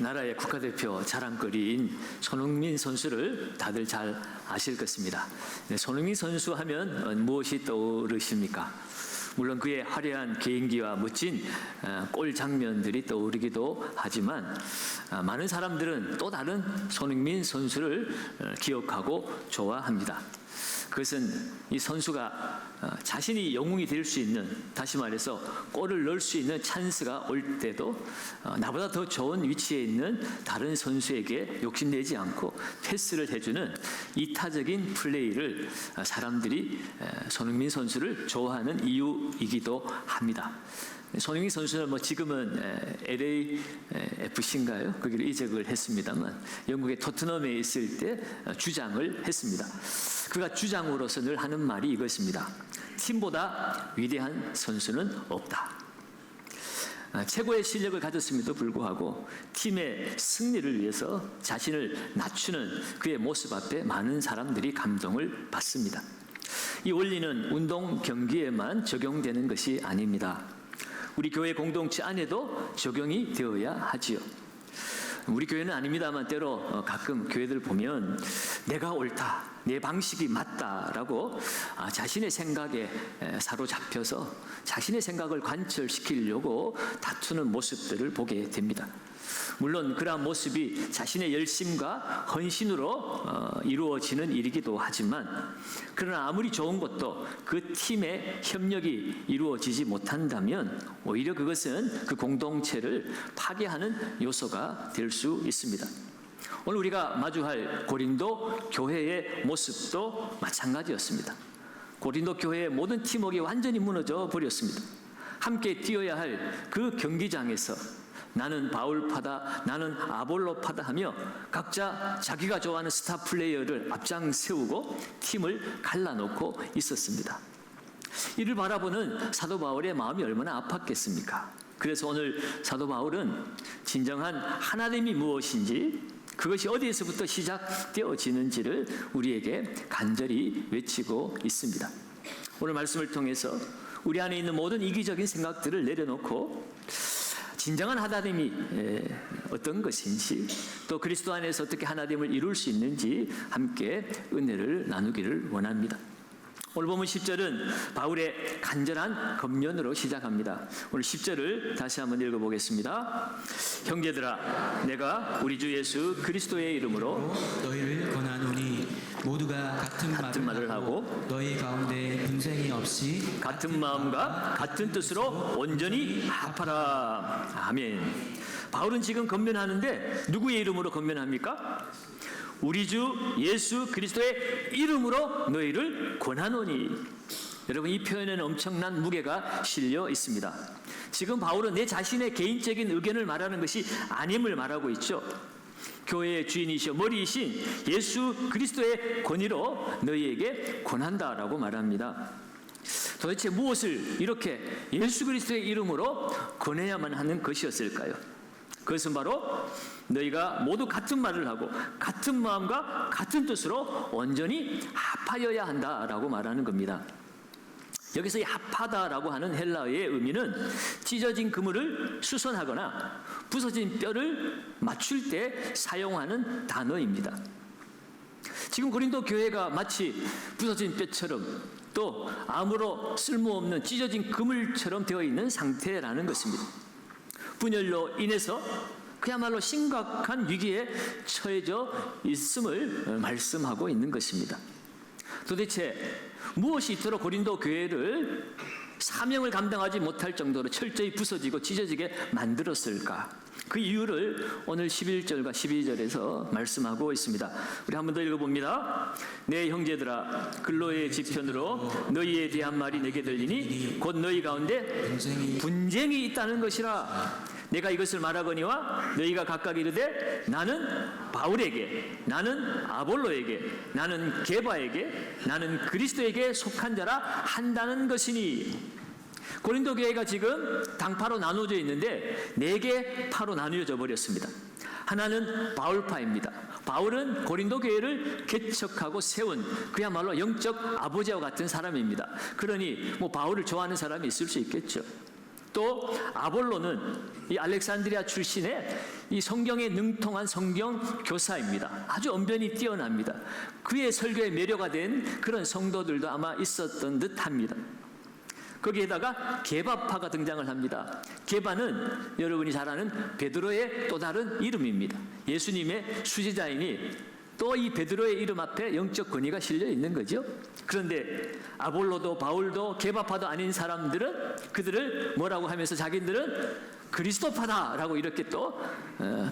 나라의 국가대표 자랑거리인 손흥민 선수를 다들 잘 아실 것입니다. 손흥민 선수 하면 무엇이 떠오르십니까? 물론 그의 화려한 개인기와 멋진 골 장면들이 떠오르기도 하지만 많은 사람들은 또 다른 손흥민 선수를 기억하고 좋아합니다. 그것은 이 선수가 자신이 영웅이 될 수 있는, 다시 말해서 골을 넣을 수 있는 찬스가 올 때도 나보다 더 좋은 위치에 있는 다른 선수에게 욕심내지 않고 패스를 해주는 이타적인 플레이를 사람들이 손흥민 선수를 좋아하는 이유이기도 합니다. 손흥민 선수는 지금은 LAFC인가요? 거기를 이적을 했습니다만 영국의 토트넘에 있을 때 주장을 했습니다. 그가 주장으로서 늘 하는 말이 이것입니다. 팀보다 위대한 선수는 없다. 최고의 실력을 가졌음에도 불구하고 팀의 승리를 위해서 자신을 낮추는 그의 모습 앞에 많은 사람들이 감동을 받습니다. 이 원리는 운동 경기에만 적용되는 것이 아닙니다. 우리 교회 공동체 안에도 적용이 되어야 하지요. 우리 교회는 아닙니다만 때로 가끔 교회들 보면 내가 옳다, 내 방식이 맞다라고 자신의 생각에 사로잡혀서 자신의 생각을 관철시키려고 다투는 모습들을 보게 됩니다. 물론 그러한 모습이 자신의 열심과 헌신으로 이루어지는 일이기도 하지만, 그러나 아무리 좋은 것도 그 팀의 협력이 이루어지지 못한다면 오히려 그것은 그 공동체를 파괴하는 요소가 될 수 있습니다. 오늘 우리가 마주할 고린도 교회의 모습도 마찬가지였습니다. 고린도 교회의 모든 팀워크가 완전히 무너져 버렸습니다. 함께 뛰어야 할 그 경기장에서 나는 바울파다, 나는 아볼로파다 하며 각자 자기가 좋아하는 스타 플레이어를 앞장 세우고 팀을 갈라놓고 있었습니다. 이를 바라보는 사도 바울의 마음이 얼마나 아팠겠습니까? 그래서 오늘 사도 바울은 진정한 하나됨이 무엇인지, 그것이 어디에서부터 시작되어지는지를 우리에게 간절히 외치고 있습니다. 오늘 말씀을 통해서 우리 안에 있는 모든 이기적인 생각들을 내려놓고 진정한 하나됨이 어떤 것인지, 또 그리스도 안에서 어떻게 하나됨을 이룰 수 있는지 함께 은혜를 나누기를 원합니다. 오늘 보면 10절은 바울의 간절한 검면으로 시작합니다. 오늘 10절을 다시 한번 읽어보겠습니다. 형제들아, 내가 우리 주 예수 그리스도의 이름으로 너희를 권하노니 모두가 같은 말을 하고 너희 가운데 분쟁이 없이 같은 마음과 같은 뜻으로 온전히 합하라. 아멘. 바울은 지금 권면하는데 누구의 이름으로 권면합니까? 우리 주 예수 그리스도의 이름으로 너희를 권하노니. 여러분, 이 표현에는 엄청난 무게가 실려 있습니다. 지금 바울은 내 자신의 개인적인 의견을 말하는 것이 아님을 말하고 있죠. 교회의 주인이시여 머리이신 예수 그리스도의 권위로 너희에게 권한다라고 말합니다. 도대체 무엇을 이렇게 예수 그리스도의 이름으로 권해야만 하는 것이었을까요? 그것은 바로 너희가 모두 같은 말을 하고 같은 마음과 같은 뜻으로 온전히 합하여야 한다라고 말하는 겁니다. 여기서 이 합하다라고 하는 헬라어의 의미는 찢어진 그물을 수선하거나 부서진 뼈를 맞출 때 사용하는 단어입니다. 지금 고린도 교회가 마치 부서진 뼈처럼 또 아무로 쓸모없는 찢어진 그물처럼 되어 있는 상태라는 것입니다. 분열로 인해서 그야말로 심각한 위기에 처해져 있음을 말씀하고 있는 것입니다. 도대체 무엇이 이토록 고린도 교회를 사명을 감당하지 못할 정도로 철저히 부서지고 찢어지게 만들었을까? 그 이유를 오늘 11절과 12절에서 말씀하고 있습니다. 우리 한 번 더 읽어봅니다. 내 형제들아, 근로의 지편으로 너희에 대한 말이 내게 들리니 곧 너희 가운데 분쟁이 있다는 것이라. 내가 이것을 말하거니와 너희가 각각 이르되 나는 바울에게, 나는 아볼로에게, 나는 게바에게, 나는 그리스도에게 속한 자라 한다는 것이니. 고린도 교회가 지금 당파로 나누어져 있는데 4개 파로 나누어져 버렸습니다. 하나는 바울파입니다. 바울은 고린도 교회를 개척하고 세운 그야말로 영적 아버지와 같은 사람입니다. 그러니 바울을 좋아하는 사람이 있을 수 있겠죠. 또 아볼로는 이 알렉산드리아 출신의 이 성경에 능통한 성경 교사입니다. 아주 언변이 뛰어납니다. 그의 설교에 매료가 된 그런 성도들도 아마 있었던 듯합니다. 거기에다가 게바파가 등장을 합니다. 게바는 여러분이 잘 아는 베드로의 또 다른 이름입니다. 예수님의 수제자이니 또 이 베드로의 이름 앞에 영적 권위가 실려 있는 거죠. 그런데 아볼로도 바울도 게바파도 아닌 사람들은 그들을 뭐라고 하면서 자기들은 그리스도파다라고 이렇게 또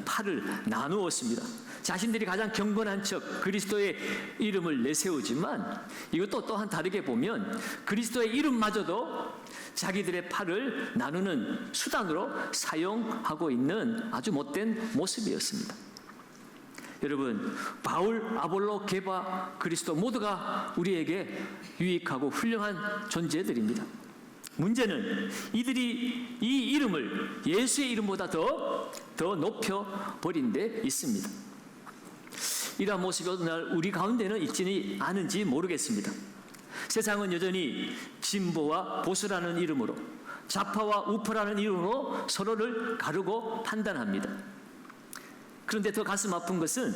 팔을 나누었습니다. 자신들이 가장 경건한 척 그리스도의 이름을 내세우지만 이것도 또한 다르게 보면 그리스도의 이름마저도 자기들의 팔을 나누는 수단으로 사용하고 있는 아주 못된 모습이었습니다. 여러분, 바울, 아볼로, 게바, 그리스도 모두가 우리에게 유익하고 훌륭한 존재들입니다. 문제는 이들이 이 이름을 예수의 이름보다 더 높여버린 데 있습니다. 이러한 모습이 오늘 우리 가운데는 있지는 않은지 모르겠습니다. 세상은 여전히 진보와 보수라는 이름으로, 좌파와 우파라는 이름으로 서로를 가르고 판단합니다. 그런데 더 가슴 아픈 것은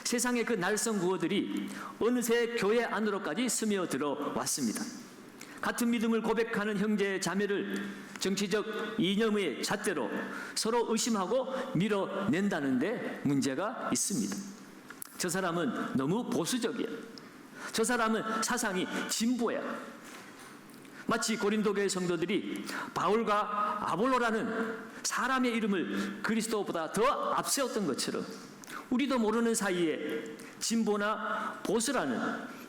세상의 그 날선 구호들이 어느새 교회 안으로까지 스며들어 왔습니다. 같은 믿음을 고백하는 형제 자매를 정치적 이념의 잣대로 서로 의심하고 밀어낸다는데 문제가 있습니다. 저 사람은 너무 보수적이야. 저 사람은 사상이 진보야. 마치 고린도 교회 성도들이 바울과 아볼로라는 사람의 이름을 그리스도보다 더 앞세웠던 것처럼 우리도 모르는 사이에 진보나 보수라는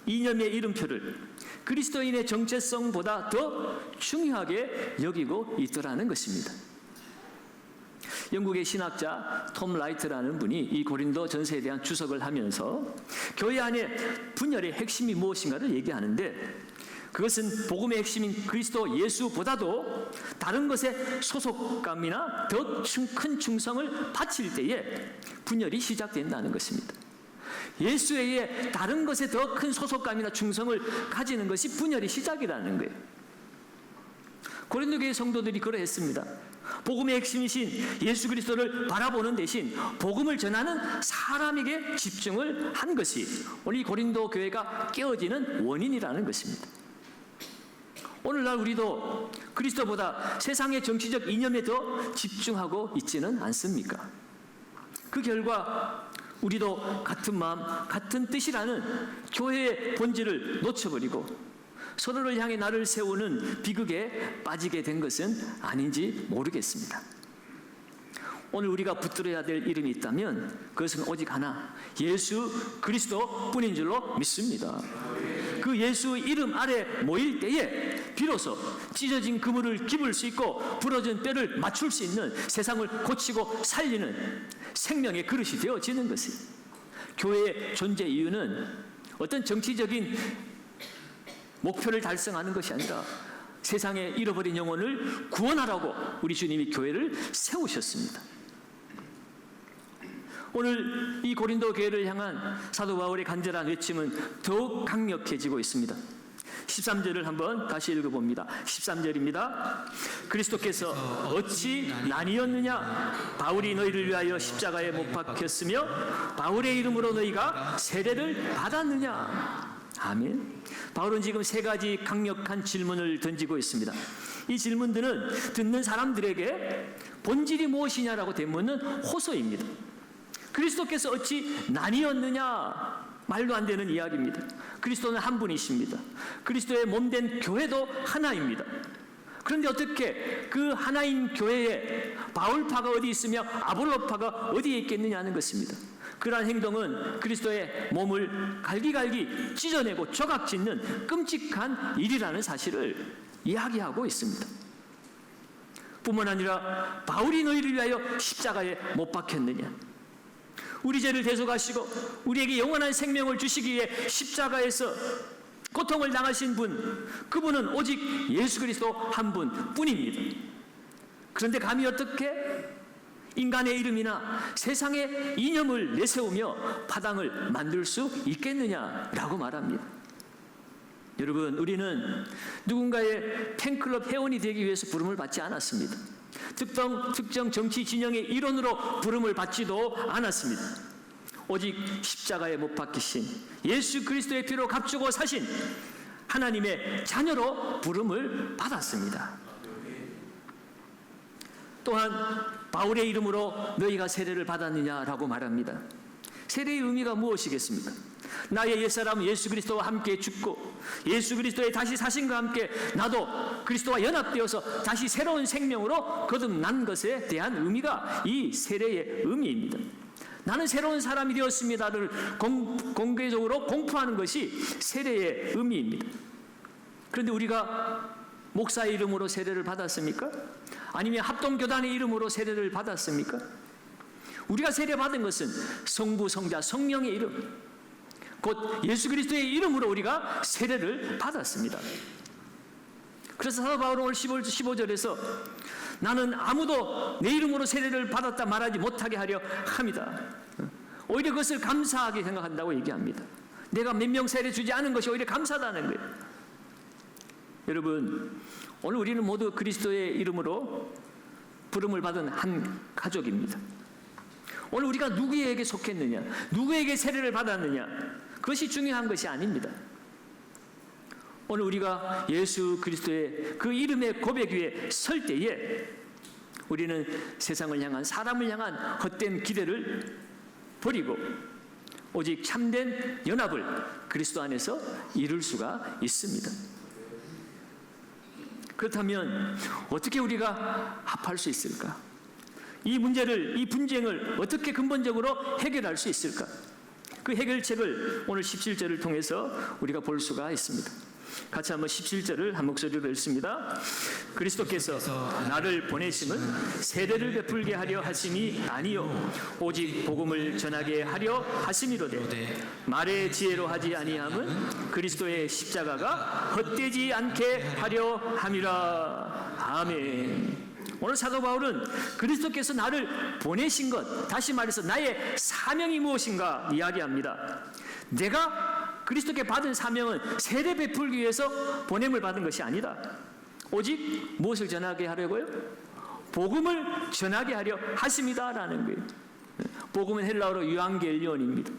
이념의 이름표를 그리스도인의 정체성보다 더 중요하게 여기고 있더라는 것입니다. 영국의 신학자 톰 라이트라는 분이 이 고린도 전서에 대한 주석을 하면서 교회 안에 분열의 핵심이 무엇인가를 얘기하는데 그것은 복음의 핵심인 그리스도 예수보다도 다른 것에 소속감이나 더 큰 충성을 바칠 때에 분열이 시작된다는 것입니다. 예수 외에 다른 것에 더 큰 소속감이나 충성을 가지는 것이 분열의 시작이라는 거예요. 고린도 교회 성도들이 그러했습니다. 복음의 핵심이신 예수 그리스도를 바라보는 대신 복음을 전하는 사람에게 집중을 한 것이 오늘 고린도 교회가 깨어지는 원인이라는 것입니다. 오늘날 우리도 그리스도보다 세상의 정치적 이념에 더 집중하고 있지는 않습니까? 그 결과 우리도 같은 마음, 같은 뜻이라는 교회의 본질을 놓쳐버리고 서로를 향해 나를 세우는 비극에 빠지게 된 것은 아닌지 모르겠습니다. 오늘 우리가 붙들어야 될 이름이 있다면 그것은 오직 하나, 예수 그리스도 뿐인 줄로 믿습니다. 그 예수 이름 아래 모일 때에 비로소 찢어진 그물을 깁을 수 있고 부러진 뼈를 맞출 수 있는 세상을 고치고 살리는 생명의 그릇이 되어지는 것이에요. 교회의 존재 이유는 어떤 정치적인 목표를 달성하는 것이 아니라 세상에 잃어버린 영혼을 구원하라고 우리 주님이 교회를 세우셨습니다. 오늘 이 고린도 교회를 향한 사도 바울의 간절한 외침은 더욱 강력해지고 있습니다. 13절을 한번 다시 읽어봅니다. 13절입니다. 그리스도께서 어찌 나뉘었느냐? 바울이 너희를 위하여 십자가에 못 박혔으며 바울의 이름으로 너희가 세례를 받았느냐? 아멘. 바울은 지금 세 가지 강력한 질문을 던지고 있습니다. 이 질문들은 듣는 사람들에게 본질이 무엇이냐라고 되묻는 호소입니다. 그리스도께서 어찌 나뉘었느냐? 말도 안 되는 이야기입니다. 그리스도는 한 분이십니다. 그리스도의 몸된 교회도 하나입니다. 그런데 어떻게 그 하나인 교회에 바울파가 어디 있으며 아볼로파가 어디에 있겠느냐는 것입니다. 그러한 행동은 그리스도의 몸을 갈기갈기 찢어내고 조각짓는 끔찍한 일이라는 사실을 이야기하고 있습니다. 뿐만 아니라 바울이 너희를 위하여 십자가에 못 박혔느냐? 우리 죄를 대속하시고 우리에게 영원한 생명을 주시기 위해 십자가에서 고통을 당하신 분, 그분은 오직 예수 그리스도 한 분뿐입니다. 그런데 감히 어떻게 인간의 이름이나 세상의 이념을 내세우며 파당을 만들 수 있겠느냐라고 말합니다. 여러분, 우리는 누군가의 팬클럽 회원이 되기 위해서 부름을 받지 않았습니다. 특정 정치 진영의 일원으로 부름을 받지도 않았습니다. 오직 십자가에 못 박히신 예수 그리스도의 피로 값주고 사신 하나님의 자녀로 부름을 받았습니다. 또한 바울의 이름으로 너희가 세례를 받았느냐라고 말합니다. 세례의 의미가 무엇이겠습니까? 나의 옛사람 예수 그리스도와 함께 죽고 예수 그리스도의 다시 사신과 함께 나도 그리스도와 연합되어서 다시 새로운 생명으로 거듭난 것에 대한 의미가 이 세례의 의미입니다. 나는 새로운 사람이 되었습니다를 공개적으로 공포하는 것이 세례의 의미입니다. 그런데 우리가 목사의 이름으로 세례를 받았습니까? 아니면 합동교단의 이름으로 세례를 받았습니까? 우리가 세례받은 것은 성부, 성자, 성령의 이름, 곧 예수 그리스도의 이름으로 우리가 세례를 받았습니다. 그래서 사도 바울은 오늘 15절에서 나는 아무도 내 이름으로 세례를 받았다 말하지 못하게 하려 합니다. 오히려 그것을 감사하게 생각한다고 얘기합니다. 내가 몇 명 세례 주지 않은 것이 오히려 감사하다는 거예요. 여러분, 오늘 우리는 모두 그리스도의 이름으로 부름을 받은 한 가족입니다. 오늘 우리가 누구에게 속했느냐, 누구에게 세례를 받았느냐, 그것이 중요한 것이 아닙니다. 오늘 우리가 예수 그리스도의 그 이름의 고백 위에 설 때에 우리는 세상을 향한, 사람을 향한 헛된 기대를 버리고 오직 참된 연합을 그리스도 안에서 이룰 수가 있습니다. 그렇다면 어떻게 우리가 합할 수 있을까? 이 문제를, 이 분쟁을 어떻게 근본적으로 해결할 수 있을까? 그 해결책을 오늘 17절을 통해서 우리가 볼 수가 있습니다. 같이 한번 17절을 한 목소리로 읽습니다. 그리스도께서 나를 보내심은 세례를 베풀게 하려 하심이 아니요 오직 복음을 전하게 하려 하심이로되 말의 지혜로 하지 아니함은 그리스도의 십자가가 헛되지 않게 하려 함이라. 아멘. 오늘 사도 바울은 그리스도께서 나를 보내신 것, 다시 말해서 나의 사명이 무엇인가 이야기합니다. 내가 그리스도께 받은 사명은 세례 베풀기 위해서 보냄을 받은 것이 아니다. 오직 무엇을 전하게 하려고요? 복음을 전하게 하려 하심이다라는 거예요. 복음은 헬라어로 유앙겔리온입니다.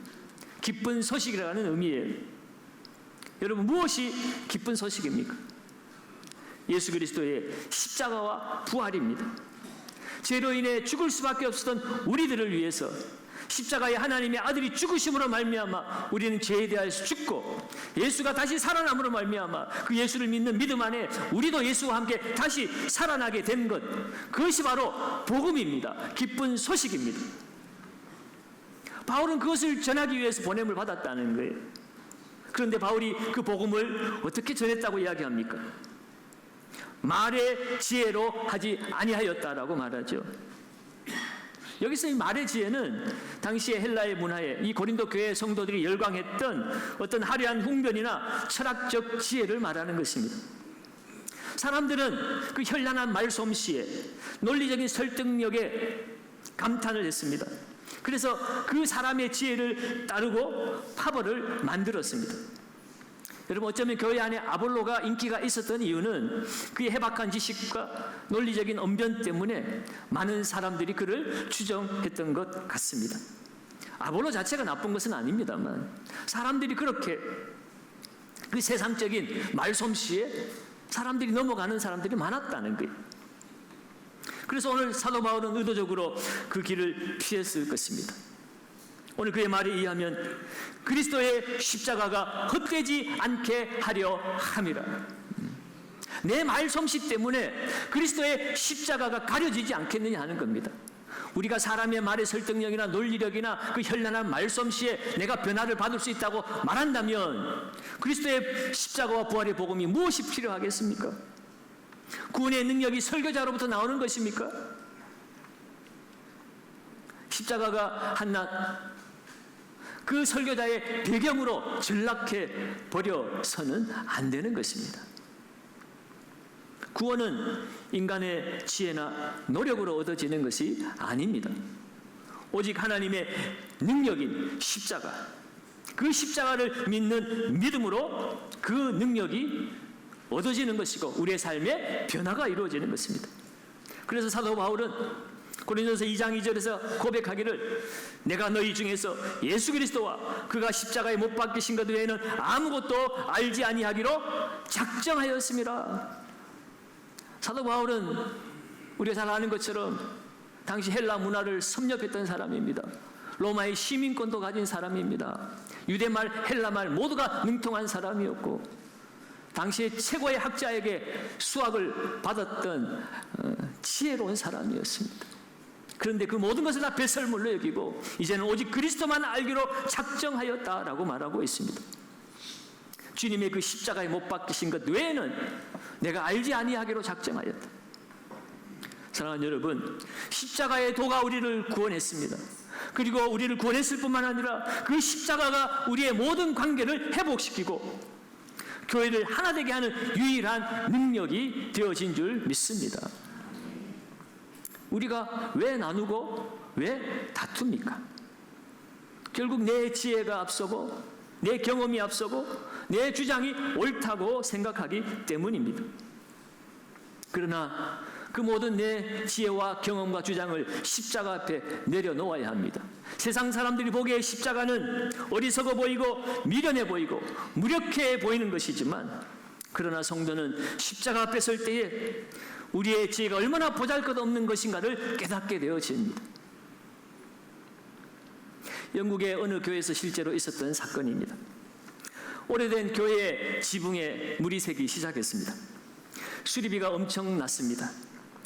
기쁜 소식이라는 의미예요. 여러분, 무엇이 기쁜 소식입니까? 예수 그리스도의 십자가와 부활입니다. 죄로 인해 죽을 수밖에 없었던 우리들을 위해서 십자가에 하나님의 아들이 죽으심으로 말미암아 우리는 죄에 대하여서 죽고 예수가 다시 살아남으로 말미암아 그 예수를 믿는 믿음 안에 우리도 예수와 함께 다시 살아나게 된 것, 그것이 바로 복음입니다. 기쁜 소식입니다. 바울은 그것을 전하기 위해서 보냄을 받았다는 거예요. 그런데 바울이 그 복음을 어떻게 전했다고 이야기합니까? 말의 지혜로 하지 아니하였다라고 말하죠. 여기서 이 말의 지혜는 당시의 헬라의 문화에 이 고린도 교회 성도들이 열광했던 어떤 화려한 훈변이나 철학적 지혜를 말하는 것입니다. 사람들은 그 현란한 말솜씨에, 논리적인 설득력에 감탄을 했습니다. 그래서 그 사람의 지혜를 따르고 파벌을 만들었습니다. 여러분, 어쩌면 교회 안에 아볼로가 인기가 있었던 이유는 그의 해박한 지식과 논리적인 언변 때문에 많은 사람들이 그를 추종했던 것 같습니다. 아볼로 자체가 나쁜 것은 아닙니다만 사람들이 그렇게 그 세상적인 말솜씨에 사람들이 넘어가는 사람들이 많았다는 거예요. 그래서 오늘 사도 바울은 의도적으로 그 길을 피했을 것입니다. 오늘 그의 말에 의하면 그리스도의 십자가가 헛되지 않게 하려 함이라. 내 말솜씨 때문에 그리스도의 십자가가 가려지지 않겠느냐 하는 겁니다. 우리가 사람의 말의 설득력이나 논리력이나 그 현란한 말솜씨에 내가 변화를 받을 수 있다고 말한다면 그리스도의 십자가와 부활의 복음이 무엇이 필요하겠습니까? 구원의 능력이 설교자로부터 나오는 것입니까? 십자가가 한낱 그 설교자의 배경으로 전락해 버려서는 안 되는 것입니다. 구원은 인간의 지혜나 노력으로 얻어지는 것이 아닙니다. 오직 하나님의 능력인 십자가, 그 십자가를 믿는 믿음으로 그 능력이 얻어지는 것이고 우리의 삶에 변화가 이루어지는 것입니다. 그래서 사도 바울은 고린도서 2장 2절에서 고백하기를 내가 너희 중에서 예수 그리스도와 그가 십자가에 못 박히신 것 외에는 아무것도 알지 아니하기로 작정하였습니다. 사도 바울은 우리가 잘 아는 것처럼 당시 헬라 문화를 섭렵했던 사람입니다. 로마의 시민권도 가진 사람입니다. 유대말, 헬라말 모두가 능통한 사람이었고 당시의 최고의 학자에게 수학을 받았던 지혜로운 사람이었습니다. 그런데 그 모든 것을 다 배설물로 여기고 이제는 오직 그리스도만 알기로 작정하였다라고 말하고 있습니다. 주님의 그 십자가에 못 박히신 것 외에는 내가 알지 아니하기로 작정하였다. 사랑하는 여러분, 십자가의 도가 우리를 구원했습니다. 그리고 우리를 구원했을 뿐만 아니라 그 십자가가 우리의 모든 관계를 회복시키고 교회를 하나 되게 하는 유일한 능력이 되어진 줄 믿습니다. 우리가 왜 나누고 왜 다툽니까? 결국 내 지혜가 앞서고 내 경험이 앞서고 내 주장이 옳다고 생각하기 때문입니다. 그러나 그 모든 내 지혜와 경험과 주장을 십자가 앞에 내려놓아야 합니다. 세상 사람들이 보기에 십자가는 어리석어 보이고 미련해 보이고 무력해 보이는 것이지만 그러나 성도는 십자가 앞에 설 때에 우리의 지혜가 얼마나 보잘것없는 것인가를 깨닫게 되어집니다. 영국의 어느 교회에서 실제로 있었던 사건입니다. 오래된 교회 지붕에 물이 새기 시작했습니다. 수리비가 엄청났습니다.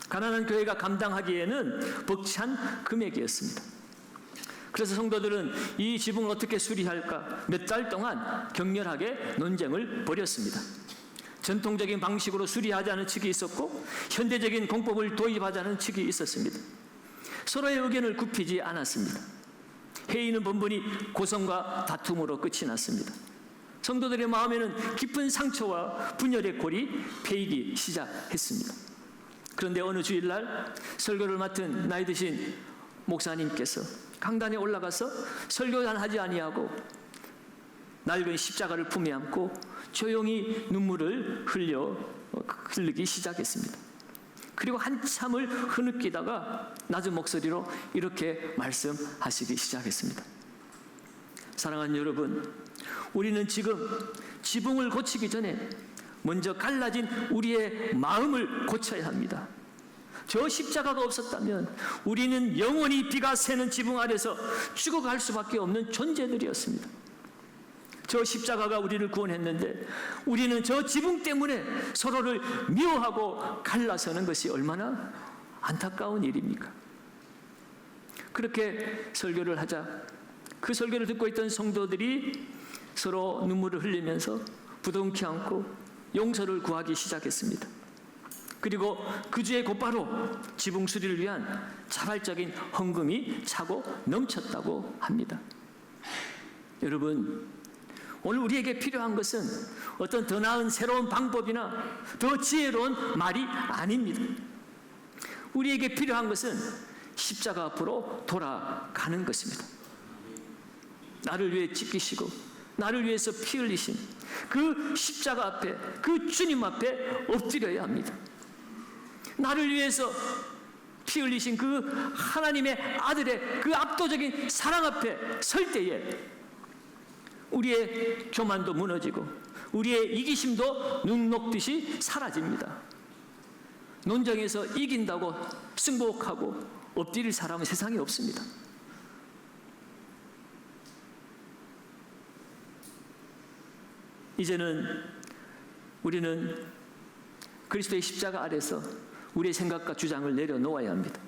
가난한 교회가 감당하기에는 벅찬 금액이었습니다. 그래서 성도들은 이 지붕을 어떻게 수리할까 몇 달 동안 격렬하게 논쟁을 벌였습니다. 전통적인 방식으로 수리하자는 측이 있었고 현대적인 공법을 도입하자는 측이 있었습니다. 서로의 의견을 굽히지 않았습니다. 회의는 번번이 고성과 다툼으로 끝이 났습니다. 성도들의 마음에는 깊은 상처와 분열의 골이 패이기 시작했습니다. 그런데 어느 주일날 설교를 맡은 나이 드신 목사님께서 강단에 올라가서 설교단 하지 아니하고 낡은 십자가를 품에 안고 조용히 눈물을 흘리기 시작했습니다. 그리고 한참을 흐느끼다가 낮은 목소리로 이렇게 말씀하시기 시작했습니다. 사랑하는 여러분, 우리는 지금 지붕을 고치기 전에 먼저 갈라진 우리의 마음을 고쳐야 합니다. 저 십자가가 없었다면 우리는 영원히 비가 새는 지붕 아래서 죽어갈 수밖에 없는 존재들이었습니다. 저 십자가가 우리를 구원했는데 우리는 저 지붕 때문에 서로를 미워하고 갈라서는 것이 얼마나 안타까운 일입니까? 그렇게 설교를 하자 그 설교를 듣고 있던 성도들이 서로 눈물을 흘리면서 부둥켜 안고 용서를 구하기 시작했습니다. 그리고 그 주에 곧바로 지붕 수리를 위한 자발적인 헌금이 차고 넘쳤다고 합니다. 여러분, 오늘 우리에게 필요한 것은 어떤 더 나은 새로운 방법이나 더 지혜로운 말이 아닙니다. 우리에게 필요한 것은 십자가 앞으로 돌아가는 것입니다. 나를 위해 찢기시고 나를 위해서 피 흘리신 그 십자가 앞에 그 주님 앞에 엎드려야 합니다. 나를 위해서 피 흘리신 그 하나님의 아들의 그 압도적인 사랑 앞에 설 때에 우리의 교만도 무너지고 우리의 이기심도 눈 녹듯이 사라집니다. 논쟁에서 이긴다고 승복하고 엎드릴 사람은 세상에 없습니다. 이제는 우리는 그리스도의 십자가 아래서 우리의 생각과 주장을 내려놓아야 합니다.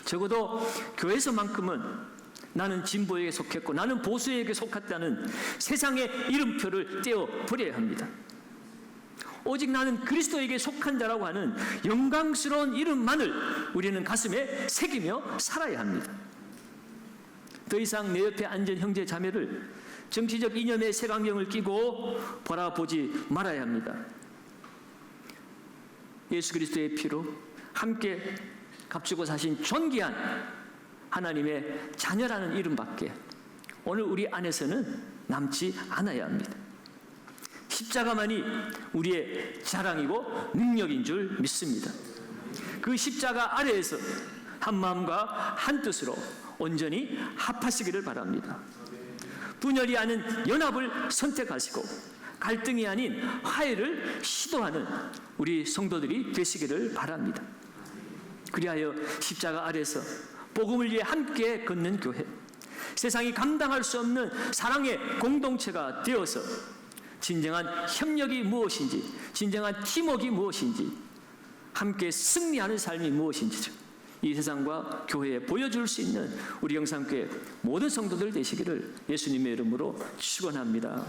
적어도 교회에서만큼은 나는 진보에게 속했고 나는 보수에게 속했다는 세상의 이름표를 떼어버려야 합니다. 오직 나는 그리스도에게 속한 자라고 하는 영광스러운 이름만을 우리는 가슴에 새기며 살아야 합니다. 더 이상 내 옆에 앉은 형제 자매를 정치적 이념의 색안경을 끼고 바라보지 말아야 합니다. 예수 그리스도의 피로 함께 값주고 사신 존귀한 하나님의 자녀라는 이름밖에 오늘 우리 안에서는 남지 않아야 합니다. 십자가만이 우리의 자랑이고 능력인 줄 믿습니다. 그 십자가 아래에서 한 마음과 한 뜻으로 온전히 합하시기를 바랍니다. 분열이 아닌 연합을 선택하시고 갈등이 아닌 화해를 시도하는 우리 성도들이 되시기를 바랍니다. 그리하여 십자가 아래서 복음을 위해 함께 걷는 교회, 세상이 감당할 수 없는 사랑의 공동체가 되어서 진정한 협력이 무엇인지, 진정한 팀워크가 무엇인지, 함께 승리하는 삶이 무엇인지 이 세상과 교회에 보여줄 수 있는 우리 영산교회 모든 성도들 되시기를 예수님의 이름으로 축원합니다.